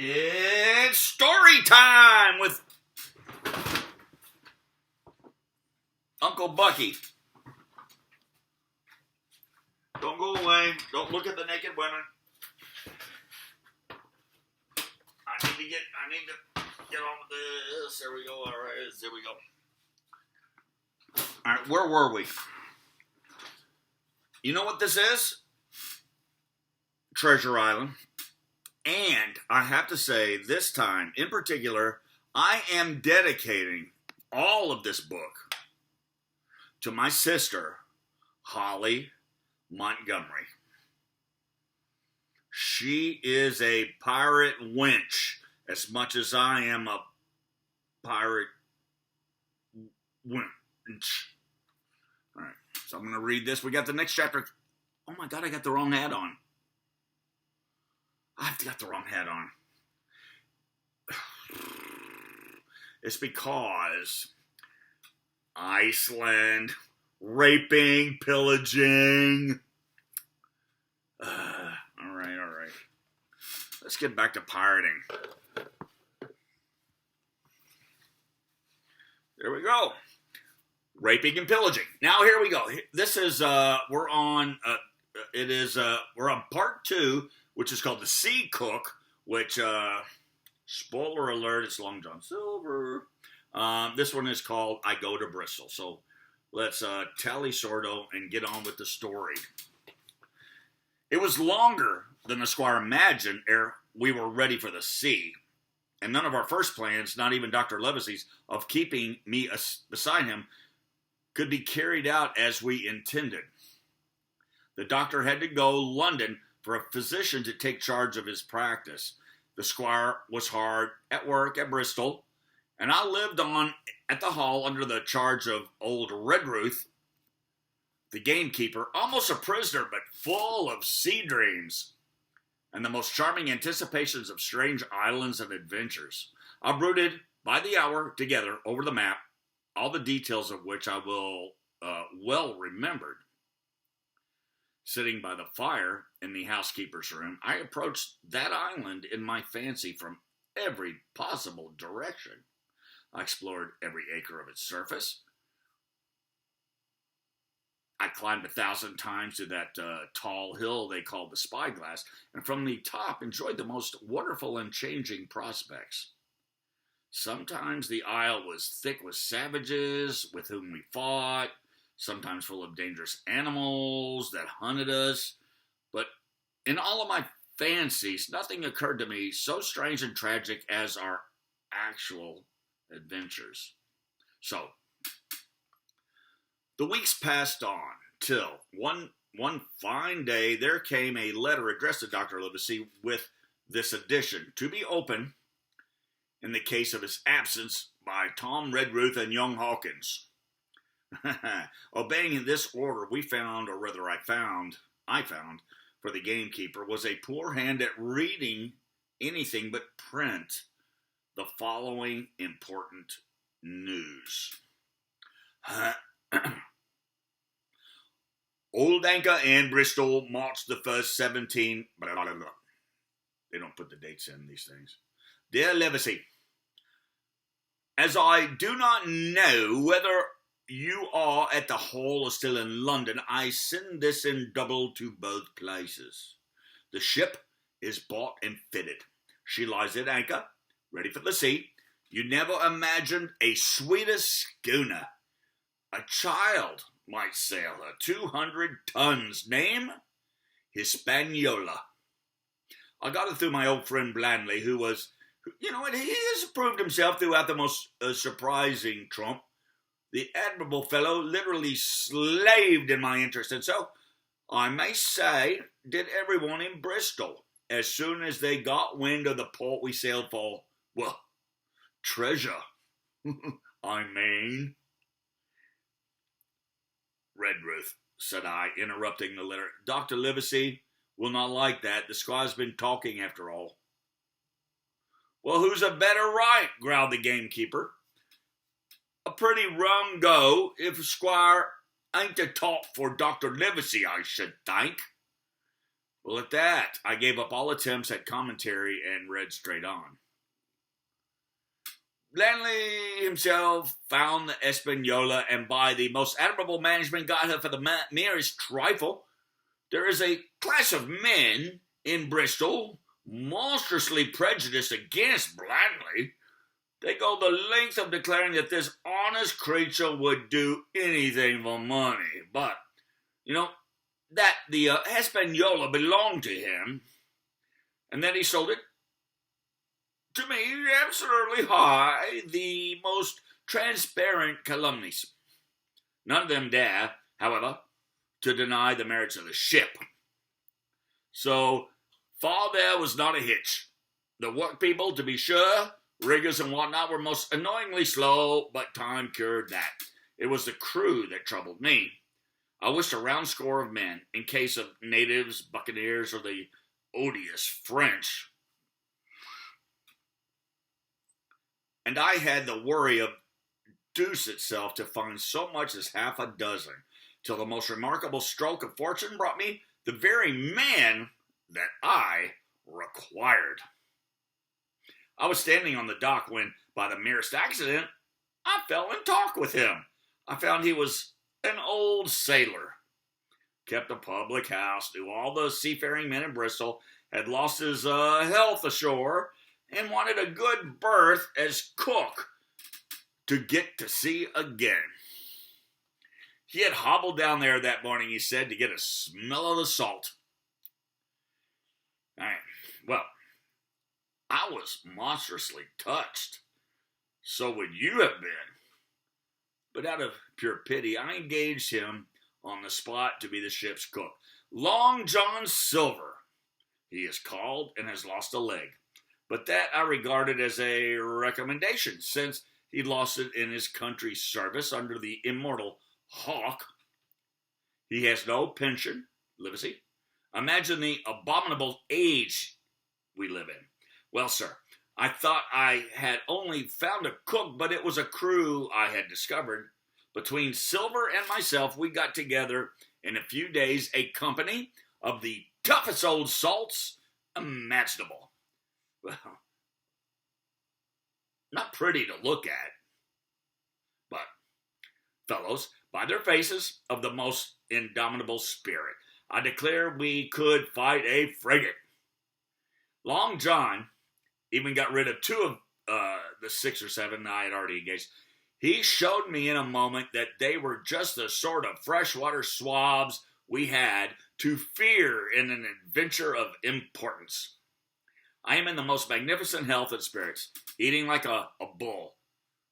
It's story time with Uncle Bucky. Don't go away. Don't look at the naked women. I need to get on with this. There we go. All right, there we go. All right, where were we? You know what this is? Treasure Island. And I have to say, this time in particular, I am dedicating all of this book to my sister, Holly Montgomery. She is a pirate wench as much as I am a pirate wench. All right, so I'm going to read this. We got the next chapter. Oh my God, I got the wrong hat on. I've got the wrong hat on. It's because Iceland, raping, pillaging. All right. Let's get back to pirating. There we go. Raping and pillaging. Now here we go. This is we're on part 2, which is called The Sea Cook, which, spoiler alert, it's Long John Silver. This one is called I Go to Bristol. So let's tally sordo and get on with the story. It was longer than the squire imagined ere we were ready for the sea. And none of our first plans, not even Dr. Levacy's, of keeping me beside him, could be carried out as we intended. The doctor had to go to London for a physician to take charge of his practice. The squire was hard at work at Bristol, and I lived on at the Hall under the charge of old Redruth, the gamekeeper, almost a prisoner, but full of sea dreams and the most charming anticipations of strange islands and adventures. I brooded by the hour together over the map, all the details of which I will well remembered. Sitting by the fire in the housekeeper's room, I approached that island in my fancy from every possible direction. I explored every acre of its surface. I climbed 1,000 times to that tall hill they called the Spyglass, and from the top enjoyed the most wonderful and changing prospects. Sometimes the isle was thick with savages with whom we fought, sometimes full of dangerous animals that hunted us. But in all of my fancies, nothing occurred to me so strange and tragic as our actual adventures. So, the weeks passed on till one fine day there came a letter addressed to Dr. Livesey with this addition: to be open in the case of his absence by Tom Redruth and young Hawkins. Obeying this order, we found, or rather I found, for the gamekeeper was a poor hand at reading anything but print, the following important news. Old Anchor and Bristol, March the 1st, 17... Blah, blah, blah. They don't put the dates in these things. Dear Livesey, as I do not know whether you are at the Hall or still in London, I send this in double to both places. The ship is bought and fitted. She lies at anchor, ready for the sea. You never imagined a sweeter schooner. A child might sail her. 200 tons. Name? Hispaniola. I got it through my old friend Blandley, who was, he has proved himself throughout the most surprising trump. The admirable fellow literally slaved in my interest, and so, I may say, did everyone in Bristol. As soon as they got wind of the port we sailed for, well, treasure, I mean. Redruth, said I, interrupting the letter. Dr. Livesey will not like that. The squire's been talking after all. Well, who's a better right? Growled the gamekeeper. A pretty rum go if Squire ain't to talk for Dr. Livesey, I should think. Well, at that, I gave up all attempts at commentary and read straight on. Blandly himself found the Espanola, and by the most admirable management got her for the merest trifle. There is a class of men in Bristol monstrously prejudiced against Blandly. They go the length of declaring that this honest creature would do anything for money, but, that the Espanola belonged to him, and that he sold it to me absolutely high, the most transparent calumnies. None of them dare, however, to deny the merits of the ship. So far there was not a hitch. The work people, to be sure, riggers and whatnot, were most annoyingly slow, but time cured that. It was the crew that troubled me. I wished a round score of men, in case of natives, buccaneers, or the odious French. And I had the worry of deuce itself to find so much as half a dozen, till the most remarkable stroke of fortune brought me the very man that I required. I was standing on the dock when, by the merest accident, I fell in talk with him. I found he was an old sailor, kept a public house, knew all the seafaring men in Bristol, had lost his health ashore, and wanted a good berth as cook to get to sea again. He had hobbled down there that morning, he said, to get a smell of the salt. All right, well, I was monstrously touched. So would you have been. But out of pure pity, I engaged him on the spot to be the ship's cook. Long John Silver, he is called, and has lost a leg. But that I regarded as a recommendation, since he lost it in his country's service under the immortal Hawk. He has no pension, Livesey. Imagine the abominable age we live in. Well, sir, I thought I had only found a cook, but it was a crew I had discovered. Between Silver and myself, we got together in a few days a company of the toughest old salts imaginable. Well, not pretty to look at, but fellows, by their faces, of the most indomitable spirit. I declare we could fight a frigate. Long John even got rid of two of the 6 or 7 I had already engaged. He showed me in a moment that they were just the sort of freshwater swabs we had to fear in an adventure of importance. I am in the most magnificent health and spirits, eating like a bull,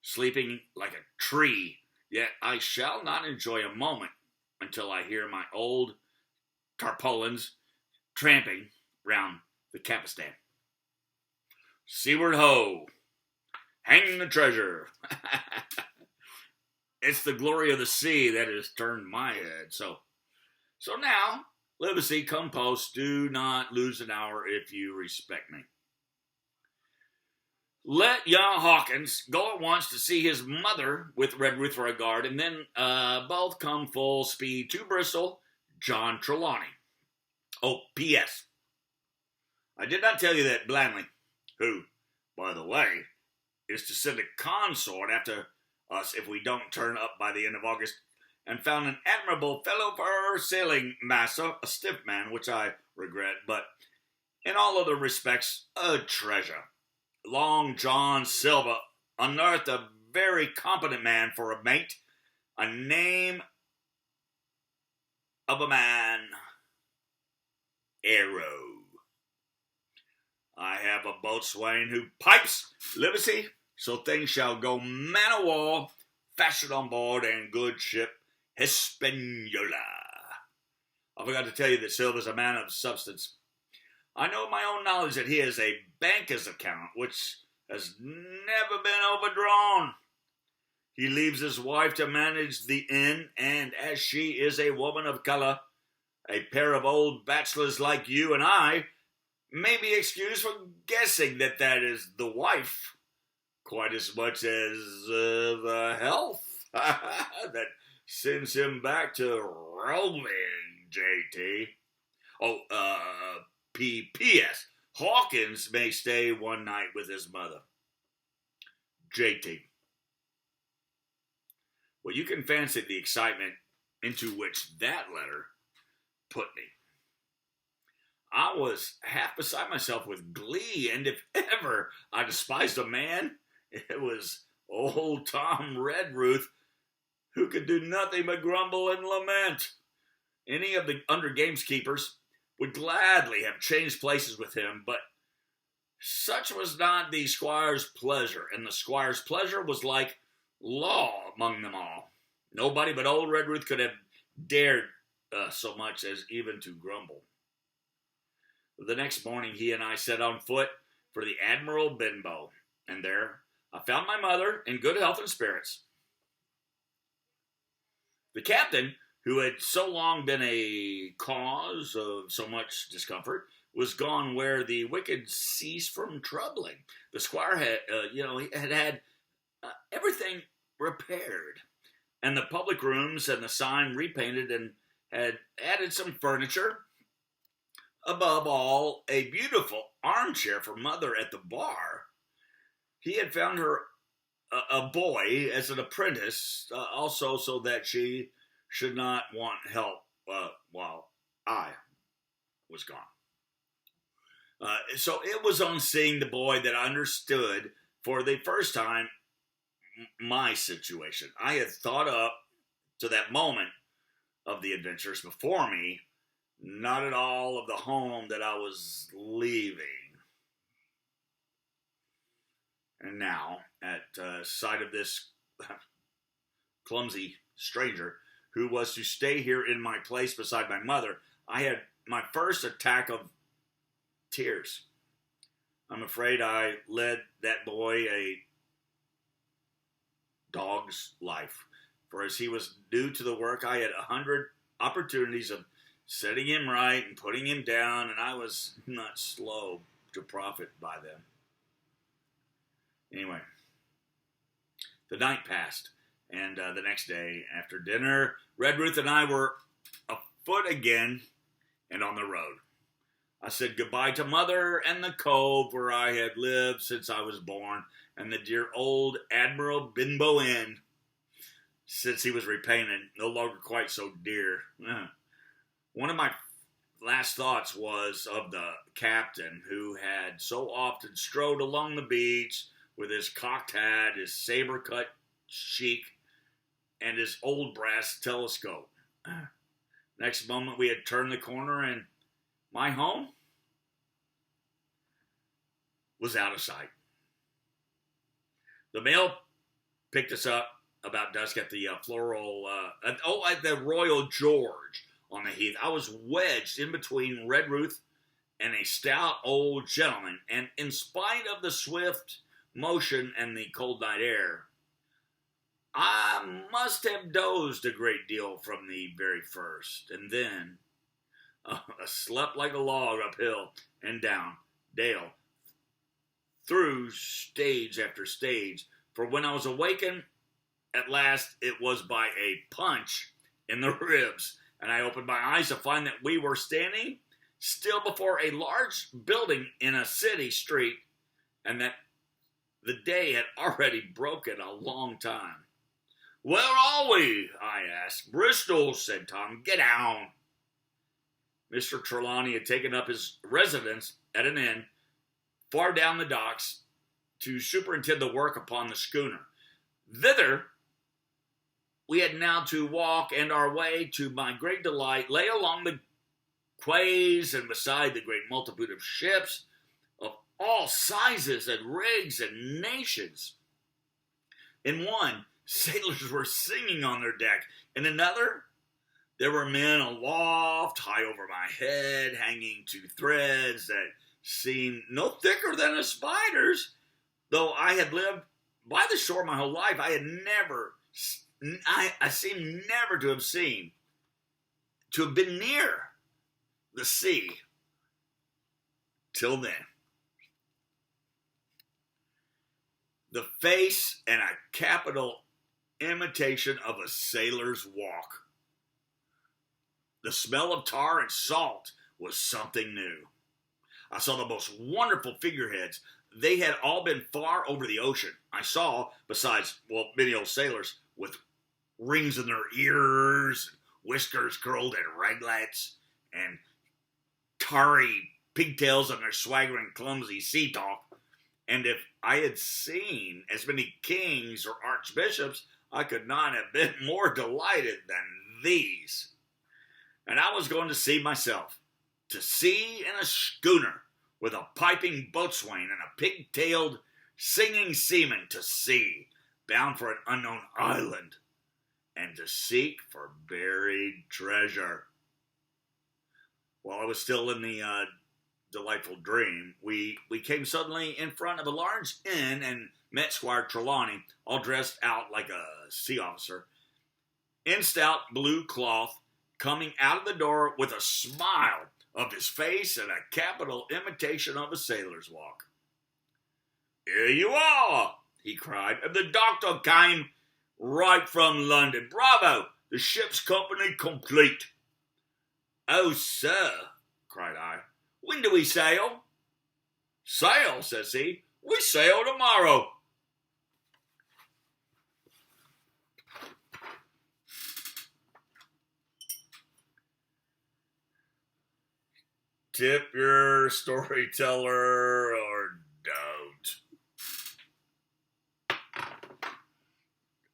sleeping like a tree, yet I shall not enjoy a moment until I hear my old tarpaulins tramping round the capstan. Seaward ho! Hang the treasure! It's the glory of the sea that has turned my head. So now, Livesey, come post. Do not lose an hour if you respect me. Let young Hawkins go at once to see his mother with Redruth for a guard, and then both come full speed to Bristol. John Trelawney. Oh, P.S. I did not tell you that Blandly, who, by the way, is to send a consort after us if we don't turn up by the end of August, and found an admirable fellow for her sailing master, a stiff man, which I regret, but in all other respects, a treasure. Long John Silver unearthed a very competent man for a mate, a name of a man, Arrow. I have a boatswain who pipes, Livesey, so things shall go man o' war, fashion on board, and good ship Hispaniola. I forgot to tell you that Silver's a man of substance. I know my own knowledge that he has a banker's account, which has never been overdrawn. He leaves his wife to manage the inn, and as she is a woman of color, a pair of old bachelors like you and I may be excused for guessing that that is the wife, quite as much as the health that sends him back to roaming, J.T. Oh, P.P.S. Hawkins may stay one night with his mother. J.T. Well, you can fancy the excitement into which that letter put me. I was half beside myself with glee, and if ever I despised a man, it was old Tom Redruth, who could do nothing but grumble and lament. Any of the under gameskeepers would gladly have changed places with him, but such was not the squire's pleasure, and the squire's pleasure was like law among them all. Nobody but old Redruth could have dared so much as even to grumble. The next morning he and I set on foot for the Admiral Benbow, and there I found my mother in good health and spirits. The captain, who had so long been a cause of so much discomfort, was gone where the wicked ceased from troubling. The squire had everything repaired, and the public rooms and the sign repainted, and had added some furniture. Above all, a beautiful armchair for mother at the bar. He had found her a boy as an apprentice, also so that she should not want help while I was gone. So it was on seeing the boy that I understood for the first time my situation. I had thought up to that moment of the adventures before me, not at all of the home that I was leaving. And now, at sight of this clumsy stranger who was to stay here in my place beside my mother, I had my first attack of tears. I'm afraid I led that boy a dog's life, for as he was new to the work, I had 100 opportunities of setting him right and putting him down, and I was not slow to profit by them. Anyway, the night passed, and the next day after dinner, Redruth and I were afoot again and on the road. I said goodbye to mother and the cove where I had lived since I was born, and the dear old Admiral Benbow Inn, since he was repainted, no longer quite so dear. One of my last thoughts was of the captain who had so often strode along the beach with his cocked hat, his saber-cut cheek, and his old brass telescope. Next moment we had turned the corner and my home was out of sight. The mail picked us up about dusk at the at the Royal George on the heath. I was wedged in between Redruth and a stout old gentleman, and in spite of the swift motion and the cold night air, I must have dozed a great deal from the very first, and then I slept like a log uphill and down dale, through stage after stage, for when I was awakened at last, it was by a punch in the ribs, and I opened my eyes to find that we were standing still before a large building in a city street, and that the day had already broken a long time. "Where are we?" I asked. "Bristol," said Tom. "Get down." Mr. Trelawney had taken up his residence at an inn far down the docks to superintend the work upon the schooner. Thither we had now to walk, and our way, to my great delight, lay along the quays and beside the great multitude of ships of all sizes and rigs and nations. In one, sailors were singing on their deck. In another, there were men aloft, high over my head, hanging to threads that seemed no thicker than a spider's. Though I had lived by the shore my whole life, I seemed never to have been near the sea till then. The face and a capital imitation of a sailor's walk. The smell of tar and salt was something new. I saw the most wonderful figureheads. They had all been far over the ocean. I saw, besides, many old sailors with rings in their ears, whiskers curled at raglets, and tarry pigtails on their swaggering, clumsy sea talk. And if I had seen as many kings or archbishops, I could not have been more delighted than these. And I was going to sea myself, to sea in a schooner, with a piping boatswain and a pig-tailed, singing seaman, to sea, bound for an unknown island, and to seek for buried treasure. While I was still in the delightful dream, we came suddenly in front of a large inn and met Squire Trelawney, all dressed out like a sea officer, in stout blue cloth, coming out of the door with a smile of his face and a capital imitation of a sailor's walk. "Here you are," he cried, "and the doctor came right from London. Bravo! The ship's company complete." "Oh, sir," cried I, "when do we sail?" "Sail," says he, "we sail tomorrow." Tip your storyteller or don't.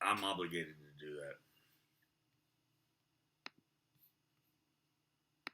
I'm obligated to